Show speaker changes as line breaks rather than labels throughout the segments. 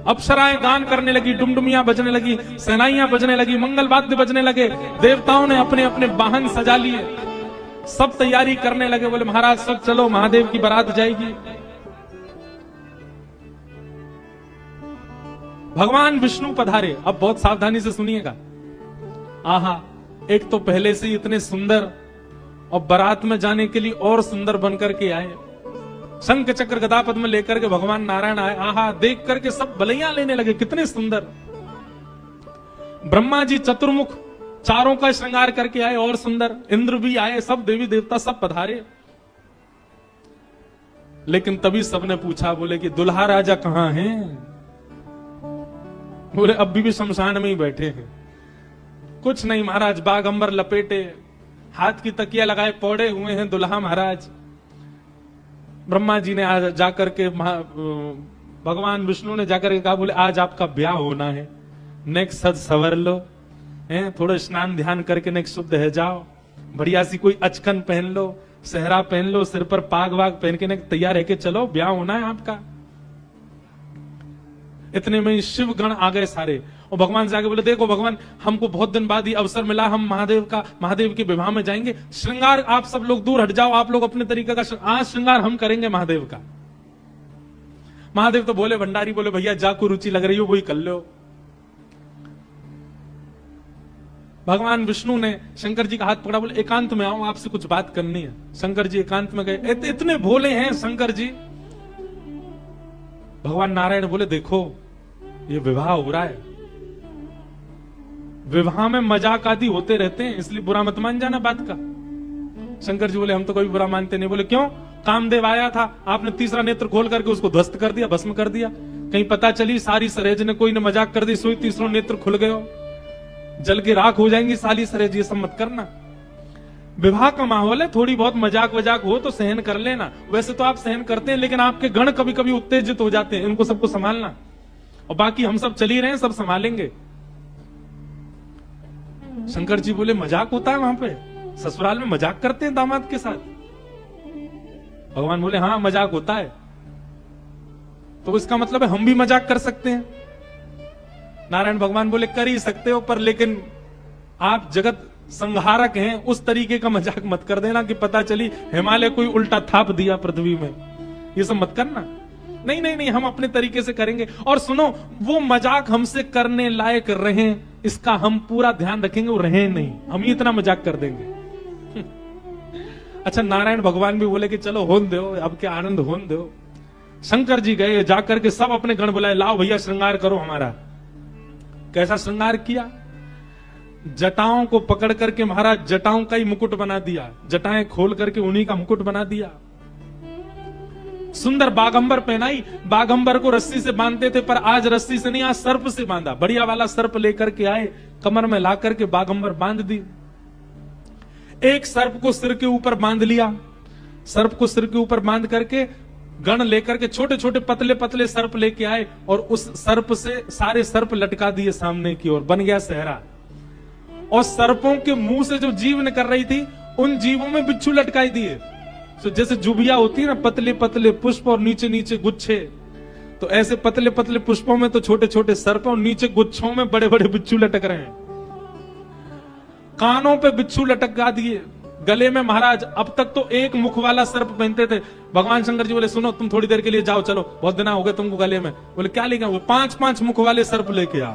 अप्सराएं गान करने लगी, डुमडुमियां बजने लगी, सहनाइयां बजने लगी, मंगल वाद्य बजने लगे, देवताओं ने अपने अपने वाहन सजा लिए, सब तैयारी करने लगे। बोले महाराज सब चलो, महादेव की बारात जाएगी। भगवान विष्णु पधारे। अब बहुत सावधानी से सुनिएगा। आहा, एक तो पहले से ही इतने सुंदर और बारात में जाने के लिए और सुंदर बनकर के आए, शंख चक्र गदा पद्म लेकर के भगवान नारायण आए। आहा, देख करके सब बलैया लेने लगे, कितने सुंदर। ब्रह्मा जी चतुर्मुख, चारों का श्रृंगार करके आए और सुंदर। इंद्र भी आए, सब देवी देवता सब पधारे। लेकिन तभी सबने पूछा, बोले कि दुल्हा राजा कहां हैं? बोले अभी भी शमशान में ही बैठे हैं। कुछ नहीं महाराज, बागंबर लपेटे, हाथ की तकिया लगाए पौड़े हुए हैं दुल्हा महाराज। ब्रह्मा जी ने आज जाकर के भगवान विष्णु ने जाकर के कहा, बोले आज आपका ब्याह होना है, नेक्स्ट सज सवर लो, थोड़ा स्नान ध्यान करके नेक्स्ट शुद्ध है जाओ, बढ़िया सी कोई अचकन पहन लो, सेहरा पहन लो, सिर पर पाग वाग पहन के तैयार है के चलो, ब्याह होना है आपका। इतने में शिव गण आ गए सारे, और भगवान से आगे बोले, देखो भगवान, हमको बहुत दिन बाद ये अवसर मिला, हम महादेव के विवाह में जाएंगे, श्रृंगार आप सब लोग दूर हट जाओ, आप लोग अपने तरीके का आज श्रृंगार हम करेंगे महादेव का। महादेव तो बोले, भंडारी बोले, भैया जाको रुचि लग रही हो वही कर लो। भगवान विष्णु ने शंकर जी का हाथ पकड़ा, बोले एकांत में आओ, आपसे कुछ बात करनी है। शंकर जी एकांत में गए। इतने भोले हैं शंकर जी। भगवान नारायण बोले, देखो ये विवाह हो रहा है, विवाह में मजाक आदि होते रहते हैं, इसलिए बुरा मत मान जाना बात का। शंकर जी बोले, हम तो कभी बुरा मानते नहीं। बोले क्यों? कामदेव आया था, आपने तीसरा नेत्र खोल करके उसको ध्वस्त कर दिया, भस्म कर दिया। कहीं पता चली सारी सरेज ने कोई ने मजाक कर दी, सोई तीसरा नेत्र खुल गए, जल के राख हो जाएंगी सारी सरेज, ये सब मत करना। विवाह का माहौल है, थोड़ी बहुत मजाक वजाक हो तो सहन कर लेना। वैसे तो आप सहन करते हैं, लेकिन आपके गण कभी कभी उत्तेजित हो जाते हैं, इनको सबको संभालना। और बाकी हम सब चल ही रहे हैं, सब संभालेंगे। शंकर जी बोले, मजाक होता है वहां पे? ससुराल में मजाक करते हैं दामाद के साथ? भगवान बोले, हाँ मजाक होता है। तो इसका मतलब है हम भी मजाक कर सकते हैं? नारायण भगवान बोले, कर ही सकते हो, पर लेकिन आप जगत संहारक हैं, उस तरीके का मजाक मत कर देना कि पता चली हिमालय कोई उल्टा थाप दिया पृथ्वी में, ये सब मत करना। नहीं नहीं नहीं, हम अपने तरीके से करेंगे। और सुनो, वो मजाक हमसे करने लायक रहे, इसका हम पूरा ध्यान रखेंगे, वो रहे नहीं, हम ही इतना मजाक कर देंगे। अच्छा, नारायण भगवान भी बोले कि चलो होन दो, अब क्या आनंद होन दो। शंकर जी गए, जाकर के सब अपने गण बुलाए, लाओ भैया श्रृंगार करो हमारा। कैसा श्रृंगार किया? जटाओं को पकड़ करके महाराज जटाओं का ही मुकुट बना दिया, जटाएं खोल करके उन्हीं का मुकुट बना दिया। सुंदर बागंबर पहनाई। बागंबर को रस्सी से बांधते थे, पर आज रस्सी से नहीं, आज सर्प से बांधा। बढ़िया वाला सर्प लेकर के आए, कमर में ला करके बागंबर बांध दी। एक सर्प को सिर के ऊपर बांध लिया, सर्प को सिर के ऊपर बांध करके गण लेकर के छोटे छोटे पतले पतले सर्प लेके आए, और उस सर्प से सारे सर्प लटका दिए सामने की ओर, बन गया सेहरा। और सर्पों के मुंह से जो जीव निकल रही थी, उन जीवों में बिच्छू लटकाई दिए। तो जैसे जुबिया होती है ना, पतले पतले पुष्प और नीचे नीचे गुच्छे, तो ऐसे पतले पतले पुष्पों में तो छोटे छोटे सर्प, और नीचे गुच्छों में बड़े बड़े बिच्छू लटक रहे हैं। कानों पे बिच्छू लटका दिए, गले में महाराज अब तक तो एक मुख वाला सर्प पहनते थे। भगवान शंकर जी बोले, सुनो तुम थोड़ी देर के लिए जाओ, चलो बहुत दिन हो गए तुमको गले में। बोले क्या लेके? वो 5-5 मुख वाले सर्प लेके आओ।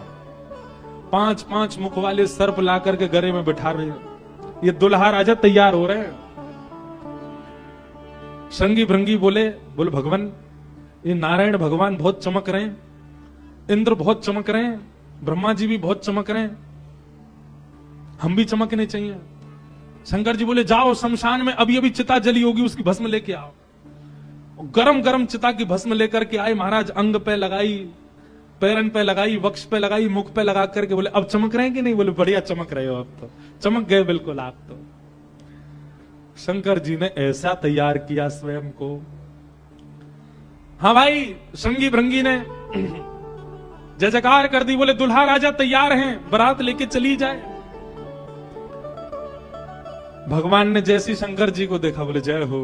5-5 मुख वाले सर्प ला करके गले में बिठा रहे हैं। ये दुल्हा राजा तैयार हो रहे हैं। श्रृंगी भृंगी बोले भगवान, ये नारायण भगवान बहुत चमक रहे हैं, इंद्र बहुत चमक रहे हैं, ब्रह्मा जी भी बहुत चमक रहे हैं, हम भी चमकने चाहिए। शंकर जी बोले, जाओ शमशान में अभी अभी चिता जली होगी, उसकी भस्म लेके आओ। गरम गरम चिता की भस्म लेकर के आए महाराज, अंग पे लगाई, पैरन पे लगाई, वक्ष पे लगाई, मुख पे लगा करके बोले, अब चमक रहे हैं कि नहीं? बोले बढ़िया चमक रहे हो, अब तो चमक गए बिल्कुल आप तो। शंकर जी ने ऐसा तैयार किया स्वयं को। हाँ भाई, श्रृंगी भृंगी ने जय जयकार कर दी, बोले दुल्हा राजा तैयार हैं, बारात लेके चली जाए। भगवान ने जैसी शंकर जी को देखा, बोले जय हो।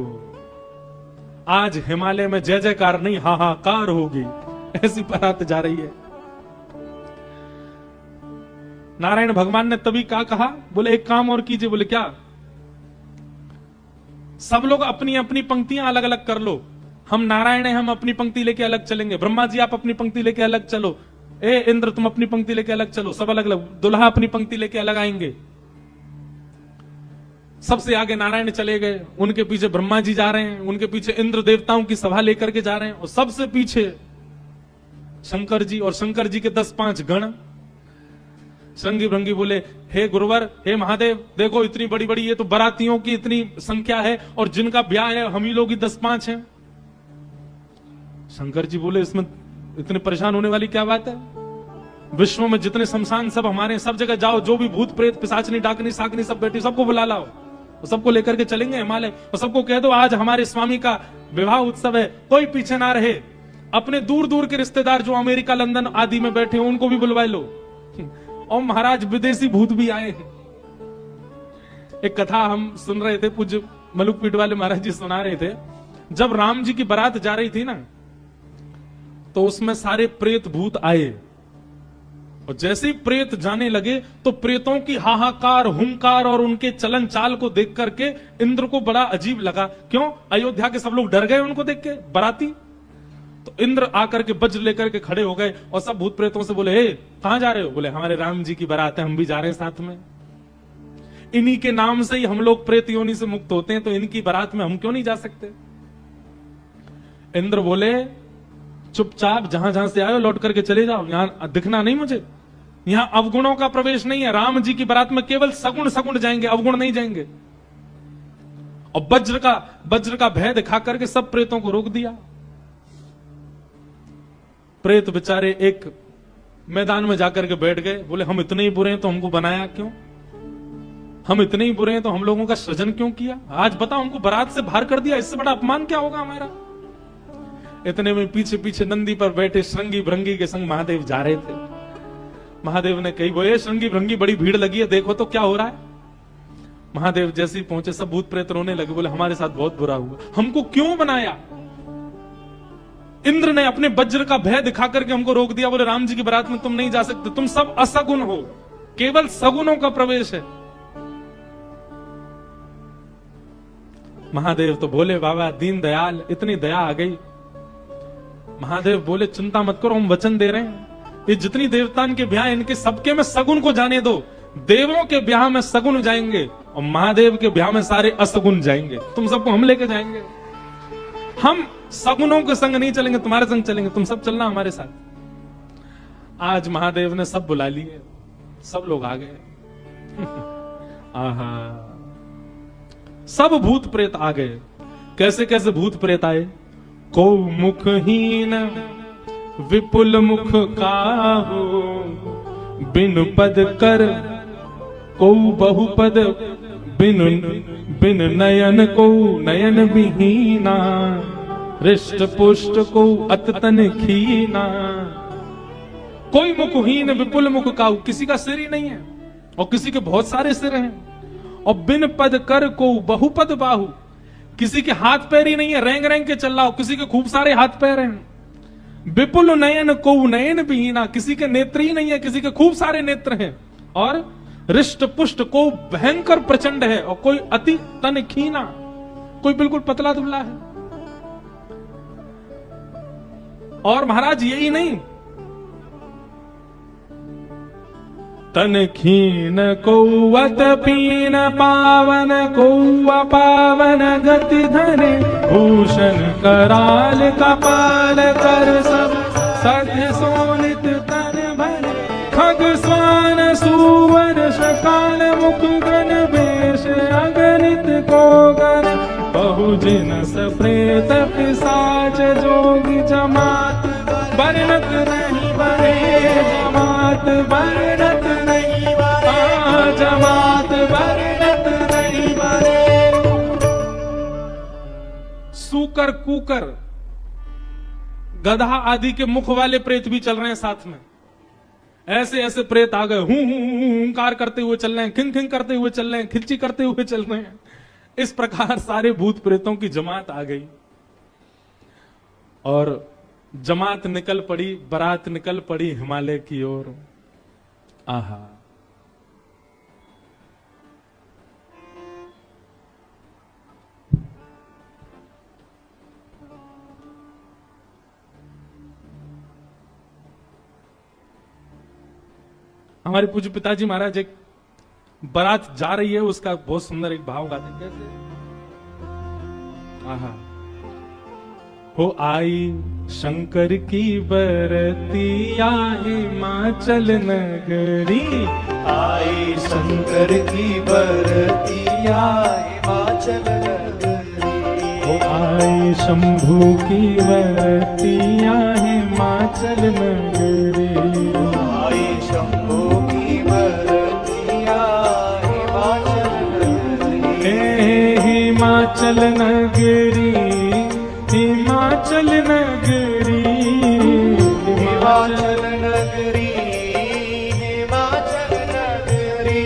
आज हिमालय में जय जयकार नहीं, हाहाकार होगी। ऐसी बारात जा रही है। नारायण भगवान ने तभी क्या कहा, बोले एक काम और कीजिए। बोले क्या? सब लोग अपनी अपनी पंक्तियां अलग अलग कर लो। हम नारायण हैं, हम अपनी पंक्ति लेके अलग चलेंगे। ब्रह्मा जी आप अपनी पंक्ति लेके अलग चलो। ए इंद्र तुम अपनी पंक्ति लेके अलग चलो। सब अलग अलग। दुल्हा अपनी पंक्ति लेके अलग आएंगे। सबसे आगे नारायण चले गए, उनके पीछे ब्रह्मा जी जा रहे हैं, उनके पीछे इंद्र देवताओं की सभा लेकर के जा रहे हैं, और सबसे पीछे शंकर जी, और शंकर जी के 10-5 गण। श्रृंगी भृंगी बोले, हे गुरुवर, हे महादेव, देखो इतनी बड़ी बड़ी ये तो बारातियों की इतनी संख्या है, और जिनका ब्याह है हम ही लोग ही 10-5 हैं। शंकर जी बोले, इसमें इतने परेशान होने वाली क्या बात है? विश्व में जितने शमशान सब हमारे, सब जगह जाओ, जो भी भूत प्रेत पिशाचनी डाकनी साकनी सब बैठी, सबको बुला लाओ, सबको लेकर के चलेंगे हिमालय, और सबको कह दो आज हमारे स्वामी का विवाह उत्सव है, कोई पीछे ना रहे। अपने दूर दूर के रिश्तेदार जो अमेरिका लंदन आदि में बैठे हैं उनको भी बुलवा लो। और महाराज विदेशी भूत भी आए हैं। एक कथा हम सुन रहे थे, पूज्य मलुकपीठ वाले महाराज जी सुना रहे थे। जब राम जी की बारात जा रही थी ना, तो उसमें सारे प्रेत भूत आए, और जैसे ही प्रेत जाने लगे तो प्रेतों की हाहाकार, हुंकार और उनके चलन चाल को देख करके इंद्र को बड़ा अजीब लगा। क्यों? अयोध्या के सब लोग डर गए उनको देख के, बाराती। तो इंद्र आकर के वज्र लेकर के खड़े हो गए, और सब भूत प्रेतों से बोले, हे कहां जा रहे हो? बोले हमारे राम जी की बारात है, हम भी जा रहे हैं साथ में। इन्हीं के नाम से ही हम लोग प्रेत योनि से मुक्त होते हैं, तो इनकी बारात में हम क्यों नहीं जा सकते? इंद्र बोले, चुपचाप जहां जहां से आए लौट करके चले जाओ, यहां दिखना नहीं मुझे। यहां अवगुणों का प्रवेश नहीं है। राम जी की बारात में केवल सगुण सगुण जाएंगे, अवगुण नहीं जाएंगे। और वज्र का भय दिखा करके सब प्रेतों को रोक दिया। प्रेत बेचारे एक मैदान में जाकर के बैठ गए। बोले हम इतने ही बुरे हैं तो हमको बनाया क्यों? हम इतने ही बुरे हैं तो हम लोगों का सृजन क्यों किया? आज बताओ, हमको बारात से बाहर कर दिया, इससे बड़ा अपमान क्या होगा हमारा? इतने में पीछे पीछे नंदी पर बैठे श्रृंगी भृंगी के संग महादेव जा रहे थे। महादेव ने कही, बोले श्रृंगी भृंगी बड़ी भीड़ लगी है, देखो तो क्या हो रहा है। महादेव जैसे ही पहुंचे सब भूत प्रेत रोने लगे। बोले हमारे साथ बहुत बुरा हुआ, हमको क्यों बनाया? इंद्र ने अपने वज्र का भय दिखा करके हमको रोक दिया। बोले राम जी की बारात में तुम नहीं जा सकते, तुम सब असगुण हो, केवल सगुणों का प्रवेश है। महादेव तो बोले, बाबा दीन दयाल, इतनी दया आ गई। महादेव बोले, चिंता मत करो, हम वचन दे रहे हैं, ये जितनी देवतान के ब्याह इनके सबके में सगुण को जाने दो। देवों के ब्याह में सगुण जाएंगे और महादेव के ब्याह में सारे असगुण जाएंगे। तुम सबको हम लेके जाएंगे। हम सगुणों के संग नहीं चलेंगे, तुम्हारे संग चलेंगे, तुम सब चलना हमारे साथ। आज महादेव ने सब बुला लिए, सब लोग आ गए। आहा, सब भूत प्रेत आ गए। कैसे कैसे भूत प्रेत आए? को मुखहीन विपुल मुख काहू, बिन पद कर को बहुपद, बिन नयन को नयन विहीना, हृष्ट पुष्ट को अततन खीना। कोई मुखहीन विपुल मुख काहू, किसी का सिर ही नहीं है और किसी के बहुत सारे सिर हैं। और बिन पद कर को बहुपद बाहु, किसी के हाथ पैर ही नहीं है, रेंग रेंग के चल रहा हो, किसी के खूब सारे हाथ पैर हैं। विपुल नयन को नयन विहीना, किसी के नेत्र ही नहीं है, किसी के खूब सारे नेत्र हैं। और हृष्ट पुष्ट को भयंकर प्रचंड है, और कोई अति तन खीना, कोई बिल्कुल पतला दुबला है। और महाराज यही नहीं, तन खीन कौवत पीन पावन कौआ पावन गति धरे, भूषण कराल कपाल कर सब सत्य सोनित तन भरे, खग स्वान सुवर शकाल मुख गण वेश अगणित को गण, बहुजिन सप्रेत पिशाच जोगी जमात वर्णत नहीं बरे, जमात वर्णत नहीं बरे, जमात वर्णत नहीं बरे। सूकर कुकर गधा आदि के मुख वाले प्रेत भी चल रहे हैं साथ में। ऐसे ऐसे प्रेत आ गए, हुंकार करते हुए चल रहे हैं, खिंग खिंग करते हुए चल रहे हैं, खिलची करते हुए चल रहे हैं। इस प्रकार सारे भूत प्रेतों की जमात आ गई। और जमात निकल पड़ी, बारात निकल पड़ी हिमालय की ओर। आहा, हमारे पूज्य पिताजी महाराज एक बारात जा रही है, उसका बहुत सुंदर एक भाव गाते हैं। कैसे? आहा, हो आई शंकर की बरतिया हिमाचल नगरी,
आई शंकर की बरतिया हिमाचल नगरी।
हो आई शंभू की बरतिया हिमाचल नगरी,
आई शंभू की बरतिया हिमाचल नगरी।
हिमाचल नगरी, हिमाचल नगरी,
हिमाचल नगरी, हिमाचल नगरी।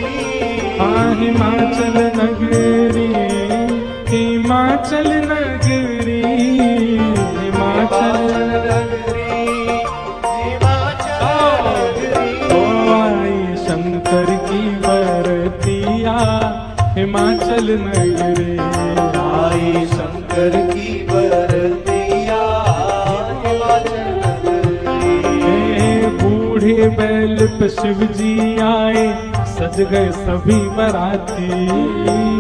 हाँ हिमाचल नगरी, हिमाचल नगरी, हिमाचल
नगरी, हिमाचल नगरी।
ओ आई शंकर की बरतिया हिमाचल नगरी,
आई शंकर की बरतिया हिमाचल नगरी।
बूढ़े बैल पे शिव जी आए, सज गए सभी बराती।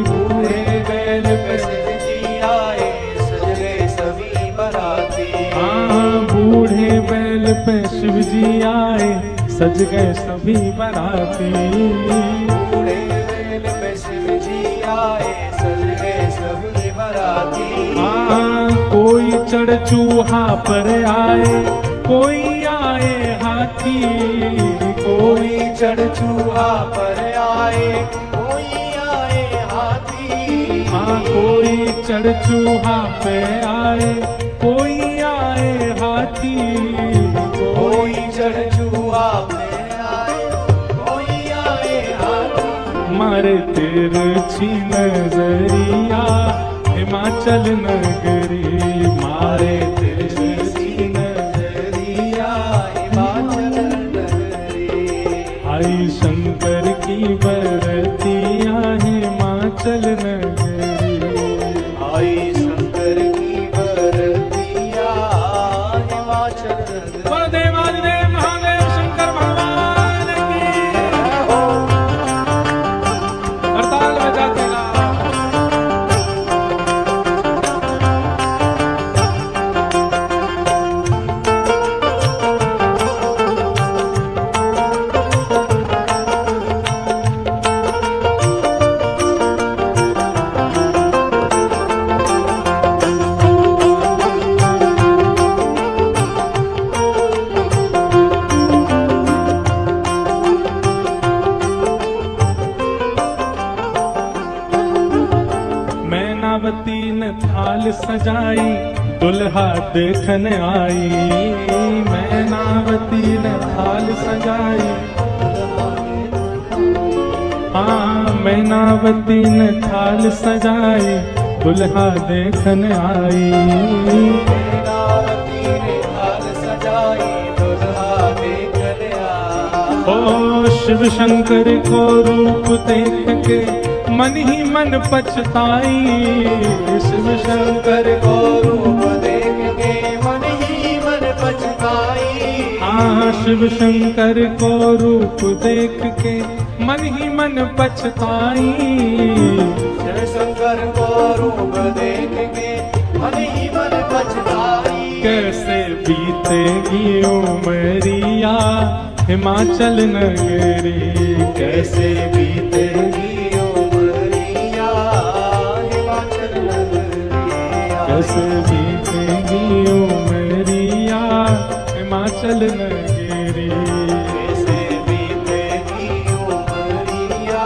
बूढ़े बैल पे शिव जी आए, सज गए सभी बराती।
हाँ बूढ़े बैल पे शिव जी आए, सज गए सभी बराती।
बूढ़े बैल पे शिव जी आए, सज गए सभी बराती।
हाँ कोई चढ़ चूहा पर आए, कोई आए हाथी।
कोई चढ़ चूहा पर आए, कोई आए हाथी।
हाँ कोई चढ़ चूहा पे आए, कोई आए हाथी।
कोई चढ़ चूहा पे आए, कोई आए हाथी।
मारे तिरछी नजरिया हिमाचल नगरी, मारे तिरछी
नगरिया हिमाचल नगरी।
आई शंकर की बरतिया हिमाचल नगरी,
आई शंकर की बरतिया हिमाचल नगरी।
देवादिदेव महादेव शंकर भगवान की हड़ताल बजाते गा। मैनावती ने थाल सजाई, दुल्हा देखने आई। मैनावती ने थाल सजाई, हाँ मैनावती ने थाल सजाई, दुल्हा देखने आई।
मैनावती ने थाल सजाई, दुल्हा देखने आई।
ओ शिव शंकर को रूप देख के मन ही मन पछताई। शिव शंकर
को रूप देख के मन ही मन पछताई।
हाँ शिव शंकर को रूप देख के मन ही मन पछताई।
शिव शंकर को रूप देख के मन ही मन पछताई।
कैसे बीतेगी उमरिया हिमाचल नगरी,
कैसे बीतेगी उमरिया हिमाचल नगरिया।
कैसे बीतेगी उमरिया हिमाचल नगरी।
कैसे बीतेगी उमरिया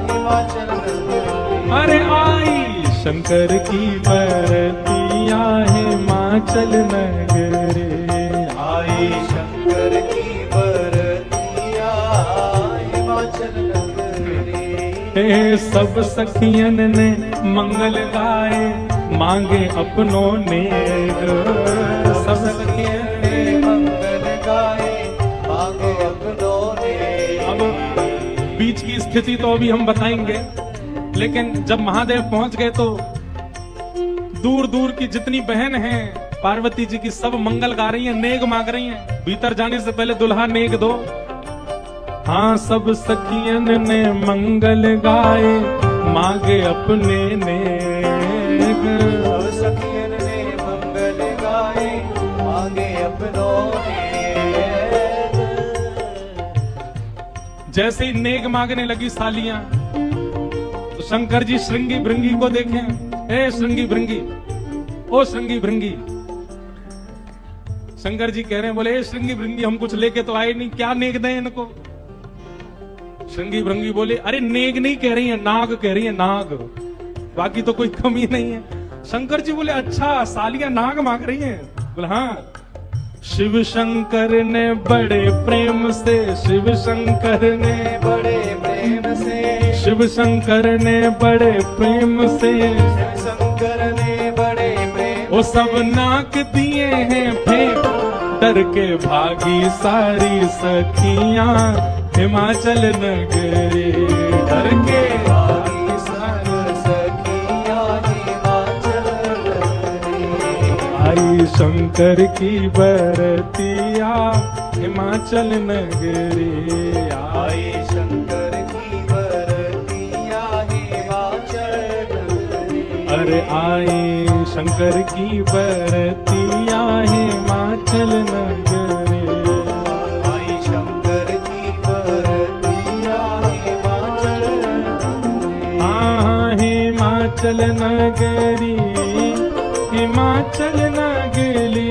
हिमाचल नगरी।
अरे आई शंकर की बरतिया हिमाचल नगरी,
आई शंकर की बरतिया हिमाचल नगरी।
हे सब सखियन ने मंगल गाए, मांगे अपनों ने।
सब सखियन ने मंगल गाए मांगे अपनों ने।
अब बीच की स्थिति तो अभी हम बताएंगे, लेकिन जब महादेव पहुंच गए तो दूर दूर की जितनी बहन हैं पार्वती जी की सब मंगल गा रही हैं, नेग मांग रही हैं। भीतर जाने से पहले दुल्हा नेग दो। हाँ, सब सखियन ने मंगल गाए मांगे अपने नेग।
सब सखियन ने मंगल गाए मांगे अपनों ने।
जैसे ही नेग मांगने लगी सालियां तो शंकर जी श्रृंगी भृंगी को देखें। ए श्रृंगी भृंगी, ओ श्रृंगी भृंगी। शंकर जी कह रहे हैं, बोले ए श्रृंगी भृंगी, हम कुछ लेके तो आए नहीं, क्या नेग दें इनको। श्रृंगी भृंगी बोले, अरे नेग नहीं कह रही है, नाग कह रही है, नाग, बाकी तो कोई कमी नहीं है। शंकर जी बोले, अच्छा सालियां नाग मांग रही हैं। बोले हाँ। शिव शंकर ने बड़े प्रेम से, शिव शंकर ने
बड़े प्रेम से,
शिव शंकर ने बड़े प्रेम से,
शिव शंकर ने बड़े प्रेम
वो सब नाक दिए हैं फेंक, डर के भागी सारी सखियां हिमाचल नगरी। डर के
भागी सारी सखियां हिमाचल नगरी।
आई शंकर की बरतिया हिमाचल नगरी।
आई शंकर की बरतिया हिमाचल नगरी।
अरे आई शंकर की बरतिया हिमाचल नगरी।
आई शंकर की बरतिया हिमाचल नगरी।
हाँ, हिमाचल नगरी, हिमाचल नगरी,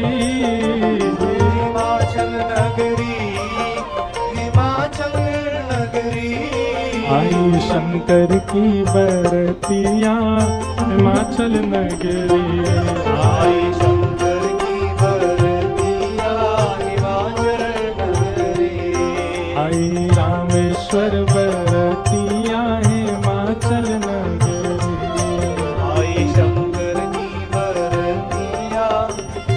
हिमाचल नगरी, हिमाचल नगरी।
आई शंकर की बरतिया हिमाचल नगरी।
आई शंकर की बरतिया हिमाचल नगरी।
आई रामेश्वर बरतिया हिमाचल नगरी।
आई शंकर की बरतिया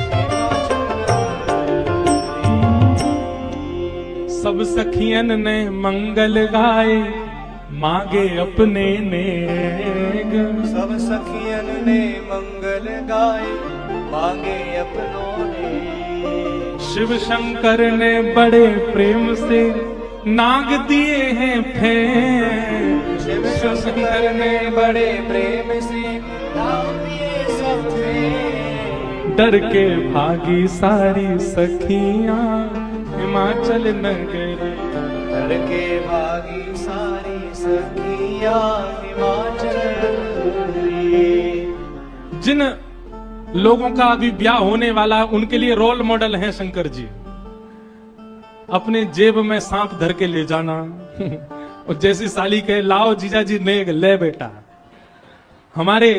हिमाचल नगरी।
सब सखियन ने मंगल गाए मांगे अपने नेग।
सब सखियन ने मंगल गाए मांगे अपनों ने।
शिव शंकर ने बड़े प्रेम से नाग दिए हैं फेंक।
शिव शंकर ने बड़े प्रेम से नाग दिए सब फेंक।
डर के भागी सारी सखियां हिमाचल नगरी।
डर के भागी सारी सखियां हिमाचल नगरी।
जिन लोगों का अभी ब्याह होने वाला उनके लिए रोल मॉडल हैं शंकर जी। अपने जेब में सांप धर के ले जाना और जैसी साली कहे लाओ जीजा जी नेग ले बेटा। हमारे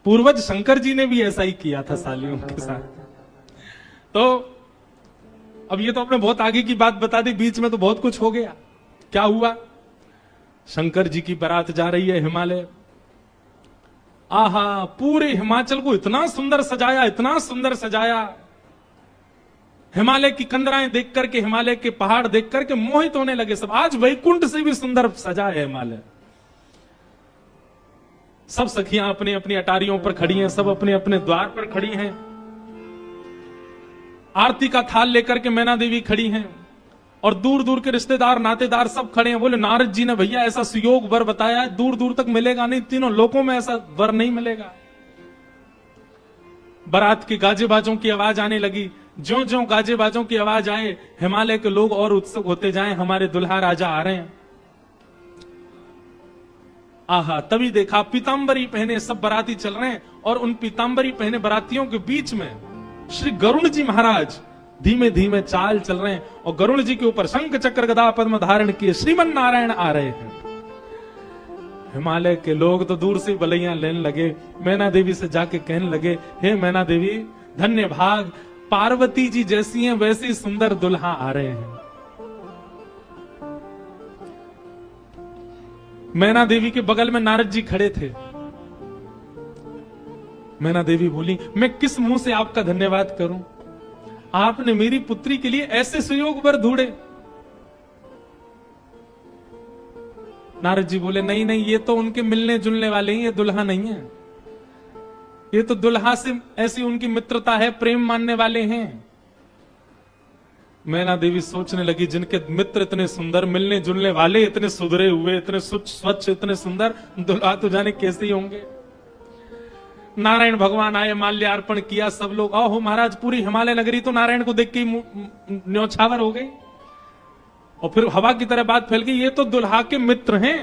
पूर्वज शंकर जी ने भी ऐसा ही किया था सालियों के साथ। तो अब ये तो आपने बहुत आगे की बात बता दी, बीच में तो बहुत कुछ हो गया। क्या हुआ? शंकर जी की बारात जा रही है हिमालय। आहा, पूरे हिमाचल को इतना सुंदर सजाया, इतना सुंदर सजाया। हिमालय की कंदराएं देख करके, हिमालय के पहाड़ देख करके मोहित होने लगे सब। आज वैकुंठ से भी सुंदर सजा है हिमालय। सब सखियां अपने अपनी अटारियों पर खड़ी हैं, सब अपने अपने द्वार पर खड़ी हैं। आरती का थाल लेकर के मैना देवी खड़ी हैं और दूर दूर के रिश्तेदार नातेदार सब खड़े हैं। बोले नारद जी ने भैया ऐसा सुयोग वर बताया है, दूर दूर तक मिलेगा नहीं, तीनों लोकों में ऐसा वर नहीं मिलेगा। बारात के गाजे बाजों की आवाज आने लगी। ज्यों ज्यों गाजे बाजों की आवाज आए, हिमालय के लोग और उत्सुक होते जाएं, हमारे दुल्हा राजा आ रहे हैं। आहा, तभी देखा पीतांबरी पहने सब बाराती चल रहे हैं और उन पीतांबरी पहने बारातियों के बीच में श्री गरुण जी महाराज धीमे धीमे चाल चल रहे हैं और गरुण जी के ऊपर शंख चक्र गदा पद्म धारण किए श्रीमन नारायण आ रहे हैं। हिमालय के लोग तो दूर से बलैया लेने लगे। मैना देवी से जाके कहने लगे, हे मैना देवी धन्य भाग, पार्वती जी जैसी हैं वैसी सुंदर दुल्हा आ रहे हैं। मैना देवी के बगल में नारद जी खड़े थे। मैना देवी बोली, मैं किस मुंह से आपका धन्यवाद करूं? आपने मेरी पुत्री के लिए ऐसे सुयोग वर ढूंढे। नारद जी बोले नहीं नहीं, ये तो उनके मिलने जुलने वाले हैं, ये दुल्हा नहीं है। ये तो दुल्हा से ऐसी उनकी मित्रता है, प्रेम मानने वाले हैं। मैना देवी सोचने लगी, जिनके मित्र इतने सुंदर, मिलने जुलने वाले इतने सुधरे हुए, इतने स्वच्छ, इतने सुंदर, दुल्हा तो जाने कैसे ही होंगे। नारायण भगवान आए, माल्यार्पण किया, सब लोग आओ महाराज। पूरी हिमालय नगरी तो नारायण को देख के न्यौछावर हो गई। और फिर हवा की तरह बात फैल गई, ये तो दुल्हा के मित्र हैं।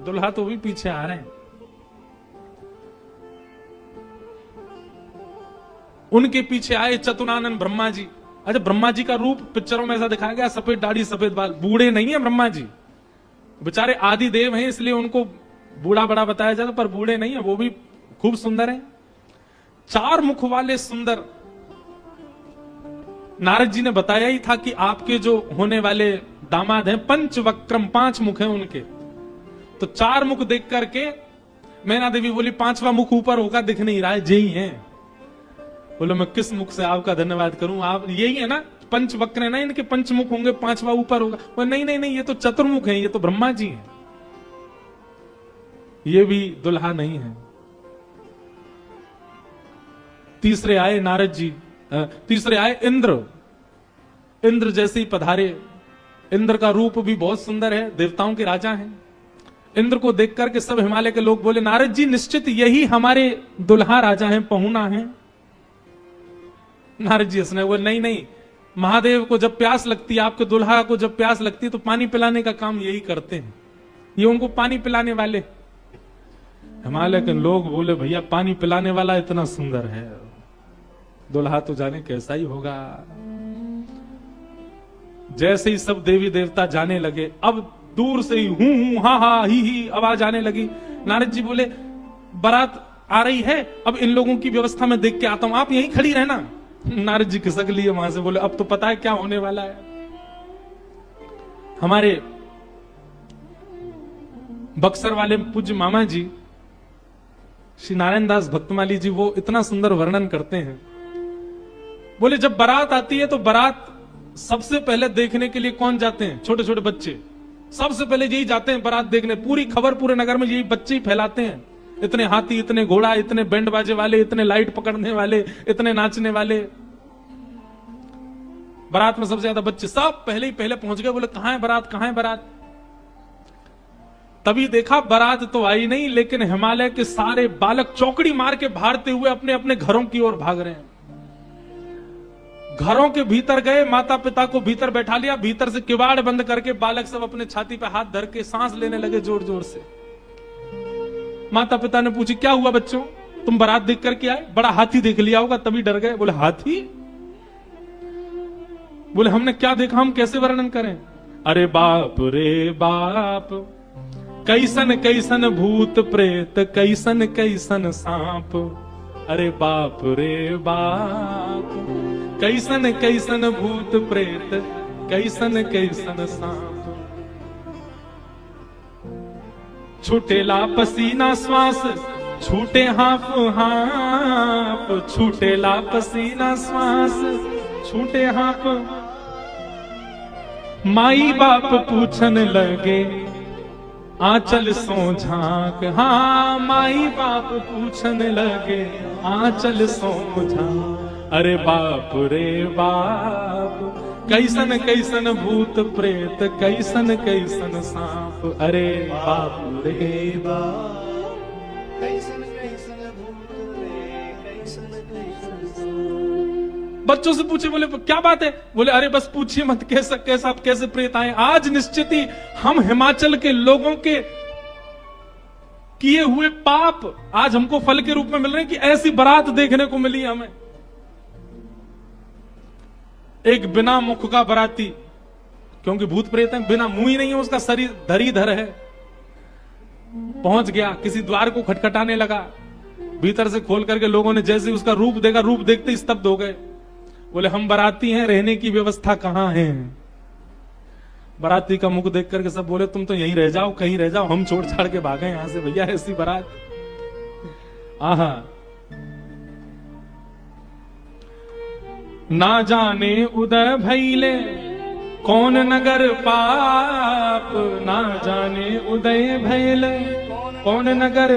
दुल्हा तो भी पीछे आ रहे हैं। उनके पीछे आए चतुरानन ब्रह्मा जी। अच्छा, ब्रह्मा जी का रूप पिक्चरों में ऐसा दिखाया गया, सफेद दाढ़ी सफेद बाल, बूढ़े नहीं है ब्रह्मा जी, बेचारे आदि देव हैं, इसलिए उनको बूढ़ा बड़ा बताया जाता, पर बूढ़े नहीं है, वो भी खूब सुंदर है। 4 मुख वाले सुंदर। नारद जी ने बताया ही था कि आपके जो होने वाले दामाद हैं पंचवक्रम, 5 मुख हैं उनके। तो 4 मुख देख करके मैना देवी बोली 5वां मुख ऊपर होगा, दिख नहीं रहा है, यही है। बोलो मैं किस मुख से आपका धन्यवाद करूं, आप यही है ना, पंचवक्र है ना, इनके पंचमुख होंगे, 5वां ऊपर होगा। वो नहीं नहीं नहीं, ये तो चतुर्मुख है, ये तो ब्रह्मा जी हैं, ये भी दुल्हा नहीं है। तीसरे आए नारद जी, तीसरे आए इंद्र। इंद्र जैसे ही पधारे, इंद्र का रूप भी बहुत सुंदर है, देवताओं के राजा हैं। इंद्र को देख करके सब हिमालय के लोग बोले, नारद जी निश्चित यही हमारे दुल्हा राजा हैं, पहुना हैं। नारद जी हंसने बोले, नहीं नहीं, महादेव को जब प्यास लगती है, आपके दुल्हा को जब प्यास लगती है तो पानी पिलाने का काम यही करते हैं, ये उनको पानी पिलाने वाले। हिमालय के लोग बोले, भैया पानी पिलाने वाला इतना सुंदर है, दुल्हा तो जाने कैसा ही होगा। जैसे ही सब देवी देवता जाने लगे, अब दूर से ही हूं हा हा ही आवाज आने लगी। नारद जी बोले, बारात आ रही है, अब इन लोगों की व्यवस्था में देख के आता हूं, आप यहीं खड़ी रहना। नारद जी खिसक लिए वहां से, बोले अब तो पता है क्या होने वाला है। हमारे बक्सर वाले पूज्य मामा जी श्री नारायण दास भक्तमाली जी, वो इतना सुंदर वर्णन करते हैं। बोले जब बारात आती है तो बारात सबसे पहले देखने के लिए कौन जाते हैं? छोटे छोटे बच्चे सबसे पहले यही जाते हैं बारात देखने। पूरी खबर पूरे नगर में यही बच्चे ही फैलाते हैं। इतने हाथी, इतने घोड़ा, इतने बैंड बाजे वाले, इतने लाइट पकड़ने वाले, इतने नाचने वाले। बारात में सबसे ज्यादा बच्चे, सब पहले ही पहले पहुंच गए। बोले कहां है बारात, कहां है बारात? तभी देखा बारात तो आई नहीं, लेकिन हिमालय के सारे बालक चौकड़ी मार के भागते हुए अपने अपने घरों की ओर भाग रहे हैं। घरों के भीतर गए, माता पिता को भीतर बैठा लिया, भीतर से किवाड़ बंद करके बालक सब अपने छाती पे हाथ धर के सांस लेने लगे जोर जोर से। माता पिता ने पूछी, क्या हुआ बच्चों, तुम बारात देख करके आए? बड़ा हाथी देख लिया होगा तभी डर गए। बोले हाथी? बोले हमने क्या देखा, हम कैसे वर्णन करें? अरे बाप रे बाप, कैसन कैसन भूत प्रेत, कैसन कैसन सांप। अरे बाप रे बाप, कैसन कैसन भूत प्रेत, कैसन कैसन सांप। छूटेला पसीना श्वास, छूटे हाफ हाफ, छूटेला पसीना श्वास, छूटे हाफ। माई बाप पूछन लगे, आंचल सो झांक। हाँ, माई बाप पूछन लगे, आंचल सो झांक। अरे बाप रे बाप, कैसन कैसन भूत प्रेत, कैसन कैसन सांप। अरे बाप रे बाप, कैसन कैसन भूत प्रेत, कैसन कैसन सांप। बच्चों से पूछे, बोले क्या बात है? बोले अरे बस पूछिए मत, कैसे प्रेत आए। आज निश्चित ही हम हिमाचल के लोगों के किए हुए पाप आज हमको फल के रूप में मिल रहे हैं कि ऐसी बारात देखने को मिली हमें। एक बिना मुख का बराती, क्योंकि भूत प्रेत है, बिना मुंह ही नहीं है, उसका शरीर धरीधर है, पहुंच गया, किसी द्वार को खटखटाने लगा। भीतर से खोल करके लोगों ने जैसे उसका रूप देखा, रूप देखते ही स्तब्ध हो गए। बोले हम बाराती हैं, रहने की व्यवस्था कहां है? बाराती का मुख देख करके सब बोले तुम तो यहीं रह जाओ, कहीं रह जाओ, हम छोड़ छाड़ के भागे यहां से, भैया ऐसी बारात। आहा, ना जाने उदय भैले कौन नगर पाप, ना जाने उदय भैले कौन नगर,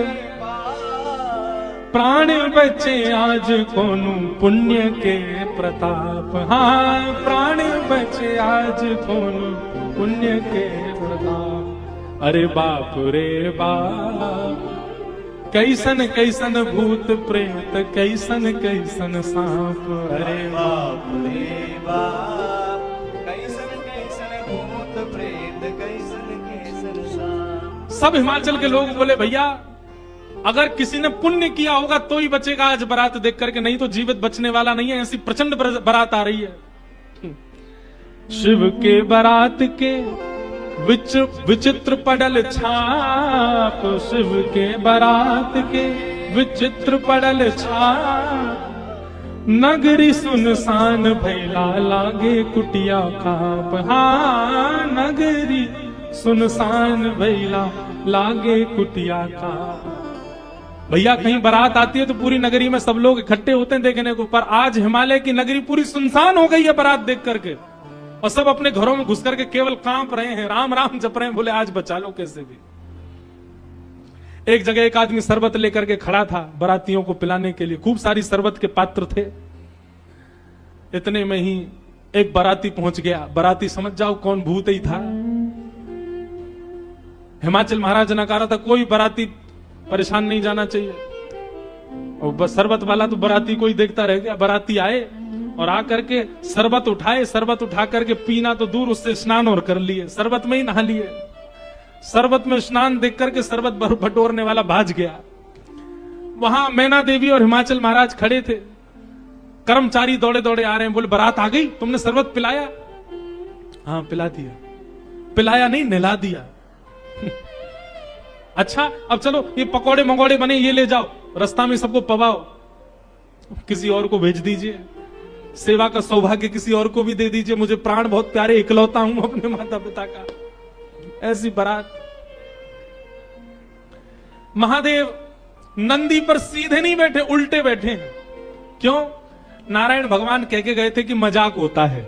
प्राण बचे आज कोनु पुण्य के प्रताप। हाँ प्राण बचे आज कोनु पुण्य के प्रताप। अरे बाप रे बाप, कैसन कैसन भूत प्रेत, कैसन कैसन सांप। अरे
बाप रे बाप, कैसन कैसन भूत प्रेत, कैसन कैसन सांप।
सब हिमाचल के लोग बोले भैया अगर किसी ने पुण्य किया होगा तो ही बचेगा आज बारात देख करके, नहीं तो जीवित बचने वाला नहीं है। ऐसी प्रचंड बारात आ रही है। शिव के बारात के विचित्र पड़ल छाप, शिव के बारात के विचित्र पड़ल छाप। नगरी सुनसान भैला लागे कुटिया काप। हाँ नगरी सुनसान भैला लागे कुटिया काप। भैया कहीं बारात आती है तो पूरी नगरी में सब लोग इकट्ठे होते हैं देखने को, पर आज हिमालय की नगरी पूरी सुनसान हो गई है बारात देख करके, और सब अपने घरों में घुस करके केवल कांप रहे हैं, राम राम जप रहे हैं, बोले आज बचा लो कैसे भी। एक जगह एक आदमी शरबत लेकर के खड़ा था बारातियों को पिलाने के लिए, खूब सारी शरबत के पात्र थे। इतने में ही एक बाराती पहुंच गया। बाराती समझ जाओ कौन भूत ही था। हिमाचल महाराज ने कहा था कोई बाराती परेशान नहीं जाना चाहिए, और बस शरबत वाला तो बाराती को ही देखता रह गया। बाराती आए और आकर के शरबत उठाए, शरबत उठा करके पीना तो दूर, उससे स्नान और कर लिए, शरबत में ही नहा लिए। शरबत में स्नान देख करके शरबत बटोरने वाला भाज गया। वहां मैना देवी और हिमाचल महाराज खड़े थे। कर्मचारी दौड़े दौड़े आ रहे हैं, बोले बारात आ गई, तुमने शरबत पिलाया? हाँ पिला दिया। पिलाया नहीं, नहला दिया। अच्छा अब चलो ये पकोड़े मंगोड़े बने ये ले जाओ, रास्ता में सबको पवाओ, किसी और को भेज दीजिए, सेवा का सौभाग्य किसी और को भी दे दीजिए, मुझे प्राण बहुत प्यारे, इकलौता हूं अपने माता पिता का। ऐसी बारात। महादेव नंदी पर सीधे नहीं बैठे, उल्टे बैठे हैं। क्यों? नारायण भगवान कह के गए थे कि मजाक होता है,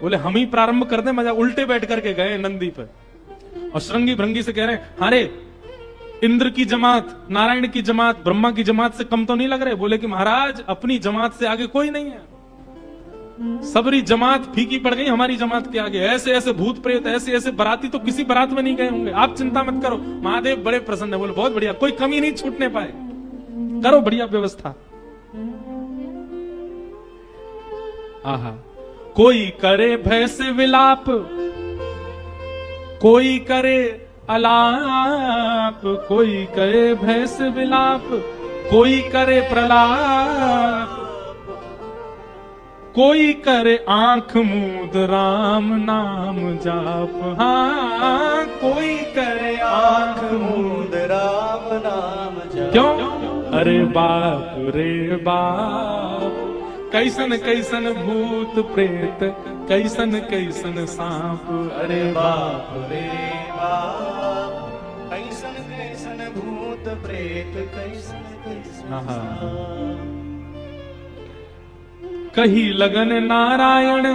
बोले हम ही प्रारंभ कर दें मजाक। उल्टे बैठ करके गए नंदी पर और श्रृंगी भृंगी से कह रहे हैं अरे इंद्र की जमात, नारायण की जमात, ब्रह्मा की जमात से कम तो नहीं लग रहे? बोले कि महाराज अपनी जमात से आगे कोई नहीं है, सबरी जमात फीकी पड़ गई हमारी जमात के आगे। ऐसे ऐसे भूत प्रेत, ऐसे ऐसे बाराती तो किसी बारात में नहीं गए होंगे, आप चिंता मत करो। महादेव बड़े प्रसन्न है। बोले बहुत बढ़िया, कोई कमी नहीं छूटने पाए, करो बढ़िया व्यवस्था। आहा, कोई करे भय से विलाप, कोई करे अलाप, कोई करे भय से विलाप, कोई करे प्रलाप, कोई करे आंख मूंद राम नाम जाप। हाँ कोई करे आंख मूंद
राम नाम जाप।
क्यों? अरे बाप रे बाप, कैसन कैसन भूत प्रेत, कैसन कैसन सांप। अरे बाप
रे बाप, कैसन कैसन भूत प्रेत, कैसन कैसन सांप।
कही लगन नारायण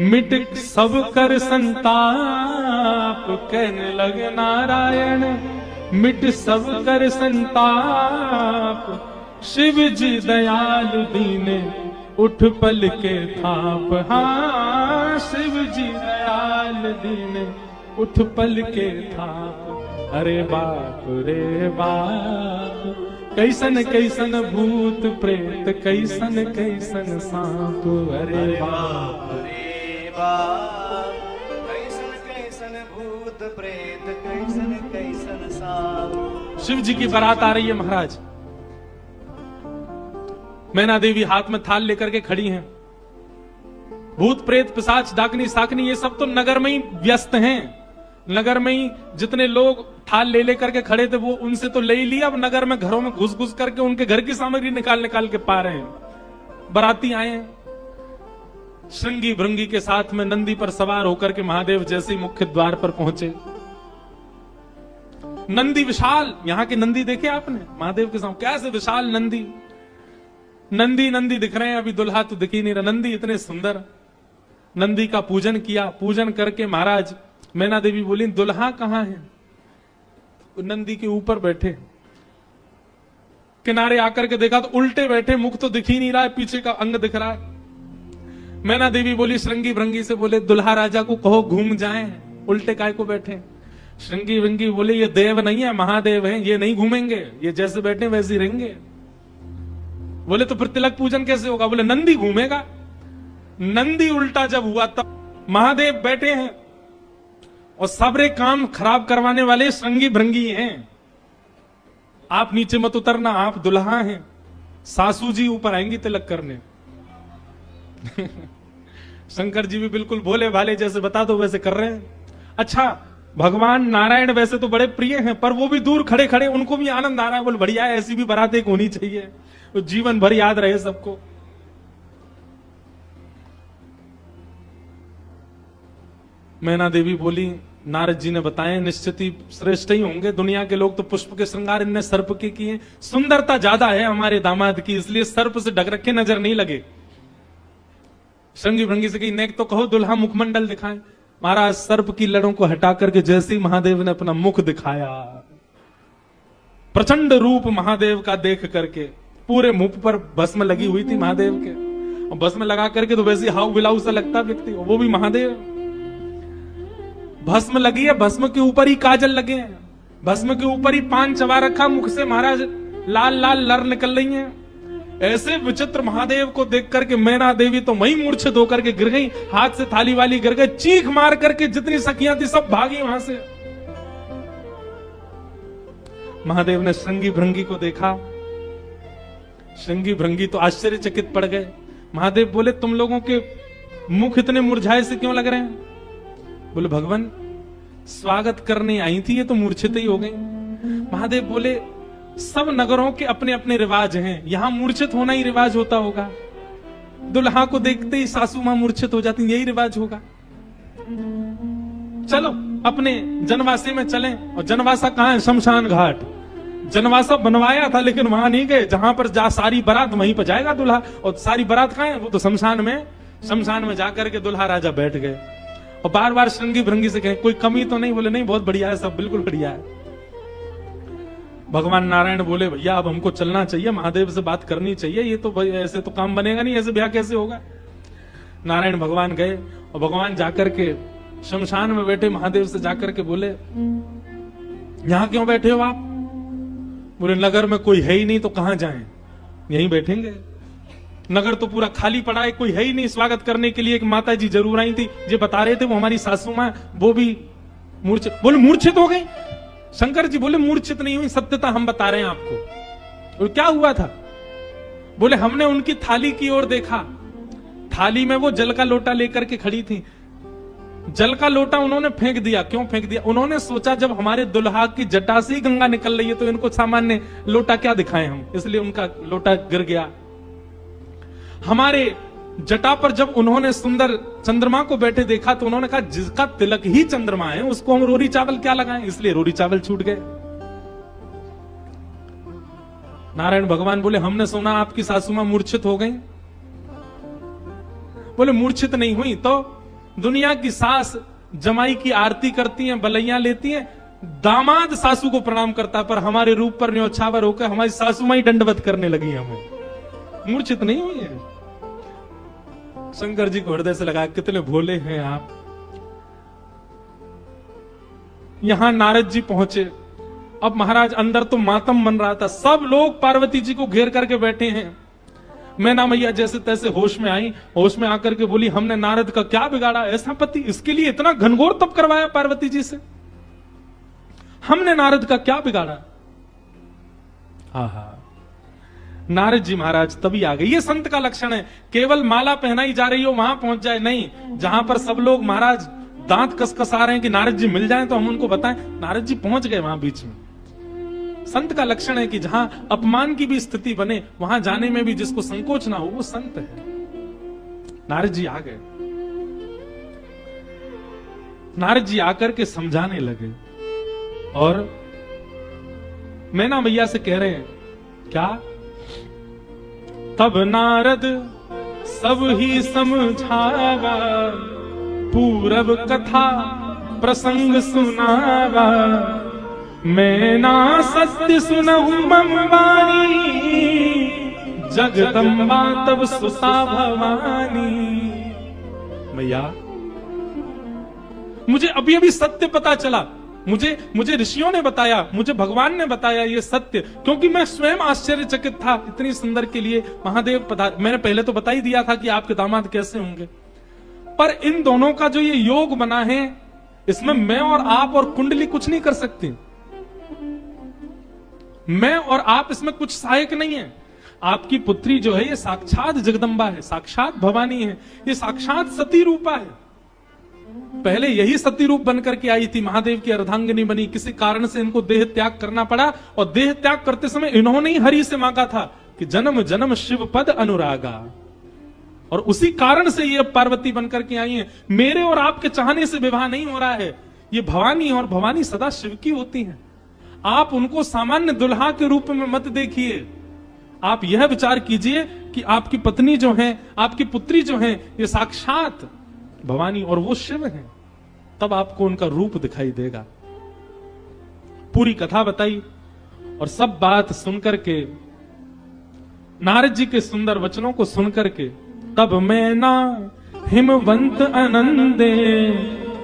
मिट सब कर संताप, कहने लगे नारायण मिट सब कर संताप। शिव जी दयाल दीने उठ पल के थाप। हाँ शिव जी दयाल दीने उठ पल के थाप। अरे बाप रे बाप, कैसन कैसन भूत प्रेत, कैसन कैसन सांप। अरे बाप
रे बाप, कैसन कैसन भूत प्रेत, कैसन कैसन सांप।
शिव जी की बारात आ रही है महाराज। मैना देवी हाथ में थाल लेकर के खड़ी हैं। भूत प्रेत पिशाच डाकनी साकनी ये सब तो नगर में ही व्यस्त हैं। नगर में ही जितने लोग थाल ले लेकर के खड़े थे वो उनसे तो ले ही लिया, अब नगर में घरों में घुस घुस करके उनके घर की सामग्री निकाल निकाल के पा रहे हैं। बाराती आए हैं श्रृंगी भृंगी के साथ में, नंदी पर सवार होकर के महादेव जैसे ही मुख्य द्वार पर पहुंचे। नंदी विशाल, यहाँ के नंदी देखे आपने महादेव के सामने कैसे विशाल नंदी। नंदी नंदी दिख रहे हैं, अभी दुल्हा तो दिख ही नहीं रहा। नंदी इतने सुंदर, नंदी का पूजन किया। पूजन करके महाराज मैना देवी बोली दुल्हा कहां है? नंदी के ऊपर बैठे, किनारे आकर के देखा तो उल्टे बैठे, मुख तो दिख ही नहीं रहा है, पीछे का अंग दिख रहा है। मैना देवी बोली श्रृंगी भृंगी से, बोले दुल्हा राजा को कहो घूम जाएं, उल्टे काय को बैठे। श्रृंगी भृंगी बोले ये देव नहीं है, महादेव है, ये नहीं घूमेंगे, ये जैसे बैठे वैसे ही रहेंगे। बोले तो फिर तिलक पूजन कैसे होगा? बोले नंदी घूमेगा। नंदी उल्टा जब हुआ तब महादेव बैठे हैं और सबरे काम खराब करवाने वाले श्रृंगी भृंगी हैं। आप नीचे मत उतरना, आप दुल्हा हैं, सासू जी ऊपर आएंगी तिलक करने। शंकर जी भी बिल्कुल भोले भाले, जैसे बता दो वैसे कर रहे हैं। अच्छा, भगवान नारायण वैसे तो बड़े प्रिय हैं, पर वो भी दूर खड़े खड़े उनको भी आनंद आ रहा है। बोल बढ़िया है, ऐसी भी बारात एक होनी चाहिए, तो जीवन भर याद रहे सबको। मैना देवी बोली नारद जी ने बताए निश्चित ही श्रेष्ठ ही होंगे, दुनिया के लोग तो पुष्प के श्रृंगार इनने सर्प के किए, सुंदरता ज्यादा है हमारे दामाद की, इसलिए सर्प से ढक रखे नजर नहीं लगे। श्रृंगी भृंगी से कही नेक तो कहो दुल्हा मुखमंडल दिखाए। महाराज सर्प की लड़ों को हटा करके जैसे ही महादेव ने अपना मुख दिखाया, प्रचंड रूप महादेव का देख करके पूरे मुख पर भस्म लगी हुई थी महादेव के, और भस्म लगा करके तो वैसे हाउ बिलाऊ सा लगता व्यक्ति, वो भी महादेव। भस्म लगी है, भस्म के ऊपर ही काजल लगे हैं, भस्म के ऊपर ही पान चबा रखा, मुख से महाराज लाल लाल लर निकल रही हैं। ऐसे विचित्र महादेव को देख करके मैना देवी तो वहीं मूर्छित होकर के गिर गई, हाथ से थाली वाली गिर गई, चीख मार करके जितनी सखियां थी सब भागी वहां से। महादेव ने श्रृंगी भृंगी को देखा, श्रृंगी भृंगी तो आश्चर्यचकित पड़ गए। महादेव बोले तुम लोगों के मुख इतने मुरझाए से क्यों लग रहे हैं? बोले भगवान स्वागत करने आई थी, ये तो मूर्छित ही हो गई। महादेव बोले सब नगरों के अपने अपने रिवाज हैं, यहां मूर्छित होना ही रिवाज होता होगा, दुल्हा को देखते ही सासू मां मूर्छित हो जाती, यही रिवाज होगा। चलो अपने जनवासे में चलें। और जनवासा कहां है? शमशान घाट। जनवासा बनवाया था लेकिन वहां नहीं गए, जहां पर जा सारी बारात वहीं पर जाएगा दुल्हा, और सारी बारात कहां है? वो तो शमशान में। शमशान में जाकर के दुल्हा राजा बैठ गए और बार बार श्रृंगी भृंगी से कहें कोई कमी तो नहीं? बोले नहीं, बहुत बढ़िया है, सब बिल्कुल बढ़िया है। भगवान नारायण बोले भैया अब हमको चलना चाहिए, महादेव से बात करनी चाहिए, ये तो ऐसे तो काम बनेगा नहीं, ऐसे ब्याह कैसे होगा। नारायण भगवान गए और भगवान जाकर के शमशान में बैठे महादेव से जाकर के बोले यहां क्यों बैठे हो आप? बोले नगर में कोई है ही नहीं तो कहां जाएं, यहीं बैठेंगे। नगर तो पूरा खाली पड़ा है, कोई है ही नहीं स्वागत करने के लिए। एक माता जी जरूर आई थी, जो बता रहे थे वो हमारी सासू मां, वो भी मूर्छित। बोले मूर्छित हो गई? शंकर जी बोले मूर्छित नहीं हुई, सत्यता हम बता रहे हैं आपको। और क्या हुआ था? बोले हमने उनकी थाली की ओर देखा, थाली में वो जल का लोटा लेकर के खड़ी थी, जल का लोटा उन्होंने फेंक दिया। क्यों फेंक दिया? उन्होंने सोचा जब हमारे दुल्हा की जटा से ही गंगा निकल रही है तो इनको सामान्य लोटा क्या दिखाएं हम, इसलिए उनका लोटा गिर गया। हमारे जटा पर जब उन्होंने सुंदर चंद्रमा को बैठे देखा तो उन्होंने कहा जिसका तिलक ही चंद्रमा है उसको हम रोरी चावल क्या लगाएं, इसलिए रोरी चावल छूट गए। नारायण भगवान बोले हमने सुना आपकी सासू मां मूर्छित हो गई। बोले मूर्छित नहीं हुई तो दुनिया की सास जमाई की आरती करती हैं, बलैया लेती हैं, दामाद सासू को प्रणाम करता, पर हमारे रूप पर न्योछावर होकर हमारी सासू मां ही दंडवत करने लगी हमें, मूर्छित नहीं हुई है। शंकर जी को हृदय से लगा कितने भोले हैं आप। यहां नारद जी पहुंचे। अब महाराज अंदर तो मातम बन रहा था, सब लोग पार्वती जी को घेर करके बैठे हैं। मैना मैया जैसे तैसे होश में आई, होश में आकर के बोली हमने नारद का क्या बिगाड़ा, ऐसा पति, इसके लिए इतना घनघोर तप करवाया पार्वती जी से, हमने नारद का क्या बिगाड़ा। आहा, नारद जी महाराज तभी आ गए। ये संत का लक्षण है, केवल माला पहनाई जा रही हो वहां पहुंच जाए नहीं, जहां पर सब लोग महाराज दांत कसकसा रहे हैं कि नारद जी मिल जाएं तो हम उनको बताएं, नारद जी पहुंच गए वहां बीच में। संत का लक्षण है कि जहां अपमान की भी स्थिति बने वहां जाने में भी जिसको संकोच ना हो वो संत है। नारद जी आ गए। नारद जी आकर के समझाने लगे और मैना मैया से कह रहे हैं क्या तब नारद सब ही समझावा, पूरब कथा प्रसंग सुनावा। मैं ना सत्य सुनहु मम वाणी, जगदम्बा तब सुता भवानी। मैया मुझे अभी अभी सत्य पता चला, मुझे ऋषियों ने बताया, मुझे भगवान ने बताया ये सत्य, क्योंकि मैं स्वयं आश्चर्यचकित था। इतनी सुंदर के लिए महादेव पधार। मैंने पहले तो बता ही दिया था कि आपके दामाद कैसे होंगे, पर इन दोनों का जो ये योग बना है, इसमें मैं और आप और कुंडली कुछ नहीं कर सकती। मैं और आप इसमें कुछ सहायक नहीं है। आपकी पुत्री जो है ये साक्षात जगदम्बा है, साक्षात भवानी है, ये साक्षात सती रूपा है। पहले यही सती रूप बनकर के आई थी, महादेव की अर्धांगिनी बनी। किसी कारण से इनको देह त्याग करना पड़ा, और देह त्याग करते समय इन्होंने ही हरि से मांगा था कि जन्म जन्म शिव पद अनुरागा, और उसी कारण से ये पार्वती बनकर के आई है। मेरे और आपके चाहने से विवाह नहीं हो रहा है, ये भवानी, और भवानी सदा शिव की होती है। आप उनको सामान्य दुल्हा के रूप में मत देखिए। आप यह विचार कीजिए कि आपकी पत्नी जो है, आपकी पुत्री जो है, ये साक्षात भवानी और वो शिव हैं। तब आपको उनका रूप दिखाई देगा। पूरी कथा बताई, और सब बात सुनकर के, नारद जी के सुंदर वचनों को सुनकर के, तब मैं ना हिमवंत आनंदे,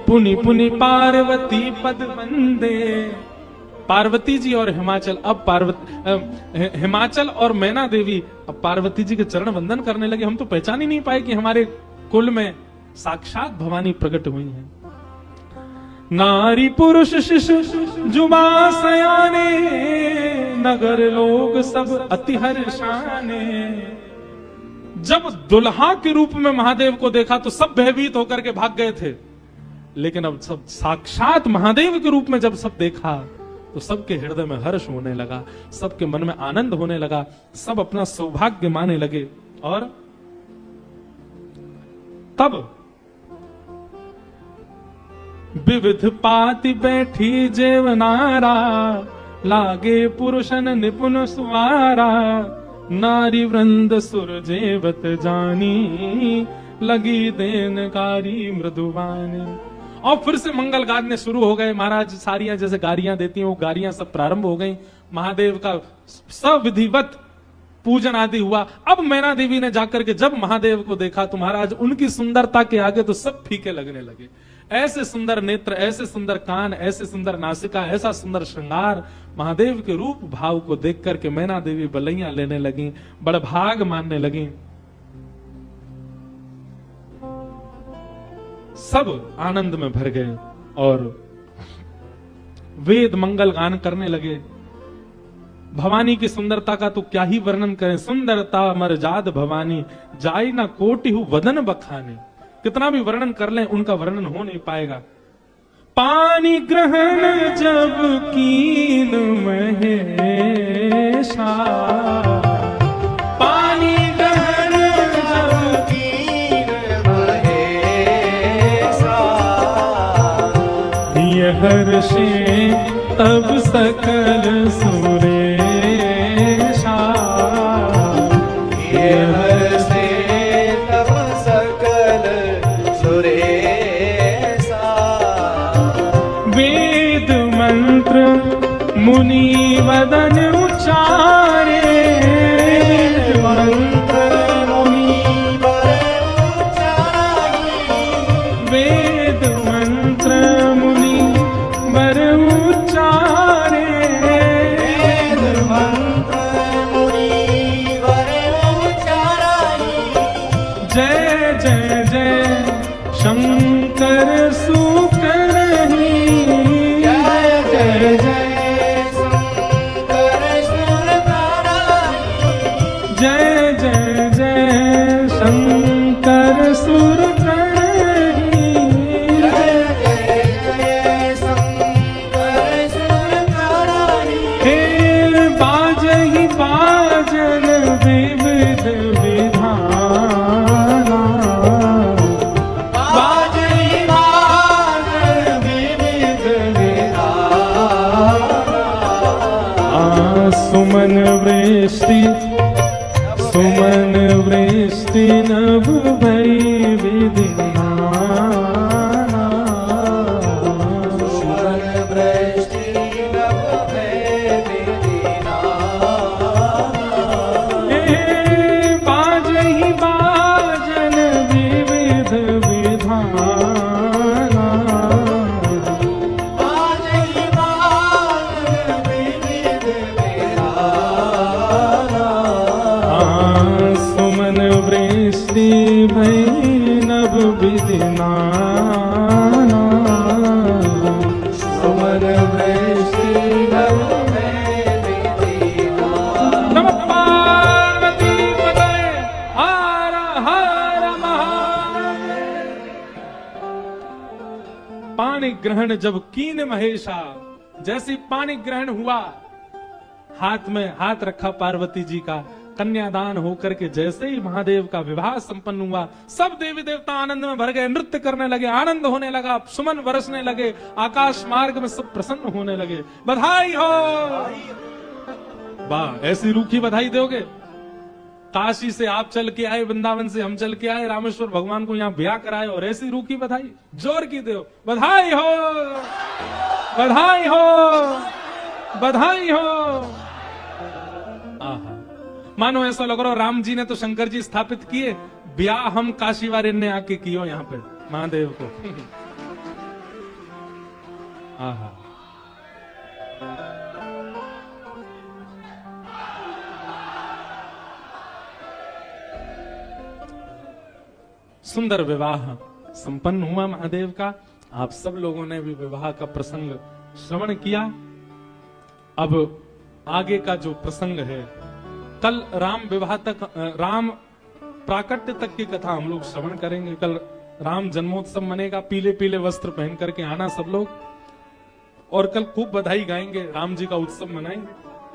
पुनि पुनि पार्वती पद वंदे। पार्वती जी और हिमाचल, अब हिमाचल और मैना देवी अब पार्वती जी के चरण वंदन करने लगे। हम तो पहचान ही नहीं पाए कि हमारे कुल में साक्षात भवानी प्रकट हुई हैं। नारी पुरुष शिशु जुबा सयाने, नगर लोग सब अति हर्षाने। जब दुल्हा के रूप में महादेव को देखा तो सब भयभीत होकर के भाग गए थे, लेकिन अब सब साक्षात महादेव के रूप में जब सब देखा तो सबके हृदय में हर्ष होने लगा, सबके मन में आनंद होने लगा, सब अपना सौभाग्य माने लगे। और तब विविध पाति बैठी जेवनारा, लागे पुरुषन निपुण सुवारा। नारी वृंद सुर जेवत जानी, लगी देनकारी मृदुवानी। और फिर से मंगल गाने शुरू हो गए। महाराज सारियां जैसे गारियां देती हैं, वो गारियां सब प्रारंभ हो गई। महादेव का सविधिवत पूजन आदि हुआ। अब मैना देवी ने जाकर के जब महादेव को देखा तो महाराज उनकी सुंदरता के आगे तो सब फीके लगने लगे। ऐसे सुंदर नेत्र, ऐसे सुंदर कान, ऐसे सुंदर नासिका, ऐसा सुंदर श्रृंगार, महादेव के रूप भाव को देख करके मैना देवी बलैया लेने लगी, बड़भाग मानने लगी। सब आनंद में भर गए और वेद मंगल गान करने लगे। भवानी की सुंदरता का तो क्या ही वर्णन करें। सुंदरता मरजाद भवानी, जाई ना कोटि हु वदन बखाने। कितना भी वर्णन कर लें उनका वर्णन हो नहीं पाएगा। पानी ग्रहण जब कीन महेशा, पानी ग्रहण जब कीन महेशा। यह हर्षे तब सकल सुरेशा, यह हर्षे तब सकल सुरेशा। वेद मंत्र मुनि वदन उच्चारे, मंत्र मुनि वदन उच्चारे। वेद मंत्र मुनि वर उच्चारे, वेद मंत्र मुनि वर उच्चारे। जय जय जय शंकर सुकरहि, जय जय जय शंकर सुरकरहि। जय जय जय शंकर सुरकरहि, जय जय जय शंकर सुरकरहि। हे बाजहि बाजन विविध विधाना, बाजहि बाजन विविध विधाना। सुमन वृष्टि सुमन नाना।
सुमन वृष्टि नभ में दीना।
नमः पार्वती पते हर हर महादेव। पाणी ग्रहण जब कीन महेशा, जैसी पाणी ग्रहण हुआ, हाथ में हाथ रखा पार्वती जी का, कन्यादान होकर के जैसे ही महादेव का विवाह संपन्न हुआ, सब देवी देवता आनंद में भर गए, नृत्य करने लगे, आनंद होने लगा, सुमन बरसने लगे, आकाश मार्ग में सब प्रसन्न होने लगे। बधाई हो। वाह, ऐसी रूखी बधाई दोगे? काशी से आप चल के आए, वृंदावन से हम चल के आए, रामेश्वर भगवान को यहाँ ब्याह कराए, और ऐसी रूखी बधाई जोर की दो। बधाई हो, बधाई हो, बधाई हो। आहा, मानो ऐसा लग रहा राम जी ने तो शंकर जी स्थापित किए, ब्याह हम काशी वाले ने आके कियो यहाँ पे महादेव को। आहा, सुंदर विवाह संपन्न हुआ महादेव का। आप सब लोगों ने भी विवाह का प्रसंग श्रवण किया। अब आगे का जो प्रसंग है, कल राम विवाह तक, राम प्राकट्य तक की कथा हम लोग श्रवण करेंगे। कल राम जन्मोत्सव मनेगा, पीले पीले वस्त्र पहन करके आना सब लोग, और कल खूब बधाई गाएंगे, राम जी का उत्सव मनाएंगे।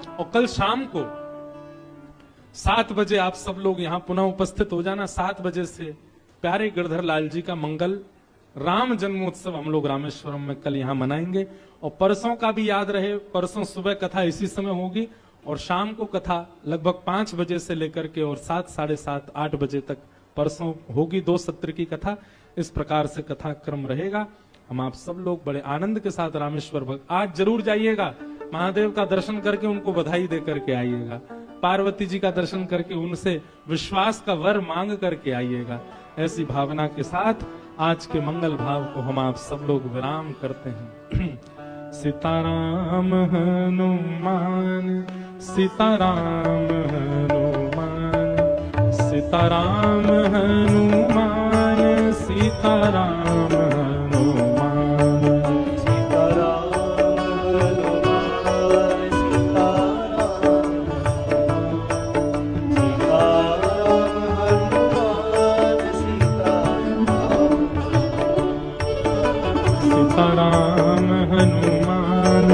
और कल शाम को 7 बजे आप सब लोग यहाँ पुनः उपस्थित हो जाना। 7 बजे से प्यारे गिरधर लाल जी का मंगल राम जन्मोत्सव हम लोग रामेश्वरम में कल यहाँ मनाएंगे। और परसों का भी याद रहे, परसों सुबह कथा इसी समय होगी, और शाम को कथा लगभग 5 बजे से लेकर के और 7, साढ़े 7, 8 बजे तक परसों होगी। 2 सत्र की कथा, इस प्रकार से कथा क्रम रहेगा। हम आप सब लोग बड़े आनंद के साथ रामेश्वर भक्त आज जरूर जाइएगा, महादेव का दर्शन करके उनको बधाई दे करके आइएगा, पार्वती जी का दर्शन करके उनसे विश्वास का वर मांग करके आइएगा। ऐसी भावना के साथ आज के मंगल भाव को हम आप सब लोग विराम करते हैं। सीताराम हनुमान, सीताराम हनुमान, सीताराम हनुमान, सीताराम हनुमान,
सीताराम हनुमान,
सीताराम हनुमान,